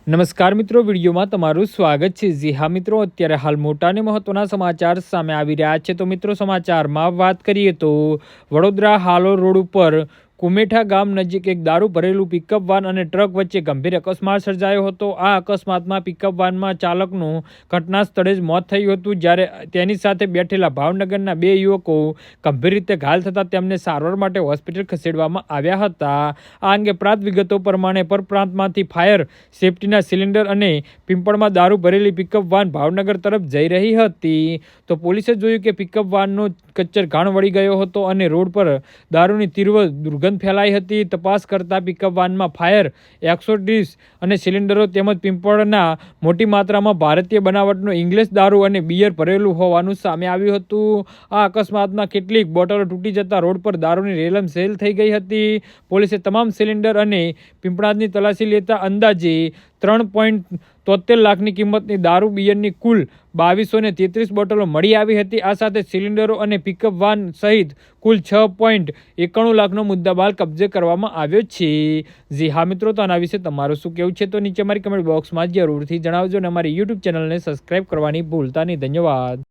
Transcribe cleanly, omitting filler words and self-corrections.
નમસ્કાર મિત્રો, વિડીયોમાં તમારું સ્વાગત છે। જી હા મિત્રો, અત્યારે હાલ મોટા અને મહત્વના સમાચાર સામે આવી રહ્યા છે। તો મિત્રો, સમાચારમાં વાત કરીએ તો વડોદરા હાલોલ રોડ ઉપર કુમેઠા ગામ નજીક એક દારૂ ભરેલું પિકઅપ વાન અને ટ્રક વચ્ચે ગંભીર અકસ્માત સર્જાયો હતો। આ અકસ્માતમાં પિકઅપ વાનમાં ચાલકનું ઘટના સ્થળે જ મોત થયું હતું, જ્યારે તેની સાથે બેઠેલા ભાવનગરના બે યુવકો ગંભીર રીતે ઘાયલ થતાં તેમને સારવાર માટે હોસ્પિટલ ખસેડવામાં આવ્યા હતા। આ અંગે પ્રાપ્ત વિગતો પ્રમાણે પરપ્રાંતમાંથી ફાયર સેફટીના સિલિન્ડર અને પિંપળમાં દારૂ ભરેલી પિકઅપ વાન ભાવનગર તરફ જઈ રહી હતી। તો પોલીસે જોયું કે પિકઅપ વાનનો કચ્ચર ઘાણ વળી ગયો હતો અને રોડ પર દારૂની તીવ્ર દુર્ગંધ ફેલાઈ હતી। તપાસ કરતા પિકઅપ વાનમાં ફાયર એક્સોડીસ અને સિલિન્ડરો તેમજ પિંપળના મોટી માત્રામાં ભારતીય બનાવટનો ઇંગ્લિશ દારૂ અને બિયર ભરેલું હોવાનું સામે આવ્યું હતું। આ અકસ્માતમાં કેટલીક બોટલો તૂટી જતા રોડ પર દારૂની રેલમ સેલ થઈ ગઈ હતી। પોલીસે તમામ સિલિન્ડર અને પિંપળાની તલાશી લેતા અંદાજે 3.73 લાખની કિંમતની દારૂ બિયરની કુલ 2233 બોટલો મળી આવી હતી। આ સાથે સિલિન્ડરો અને પિકઅપ વાન સહિત કુલ 6.91 લાખનો મુદ્દામાલ કબજે કરવામાં આવ્યો છે। જી હા મિત્રો, તો આના વિશે તમારું શું કહેવું છે તો નીચે અમારી કમેન્ટ બોક્સમાં જરૂરથી જણાવજો અને અમારી યુટ્યુબ ચેનલને સબસ્ક્રાઈબ કરવાની ભૂલતા નહીં। ધન્યવાદ।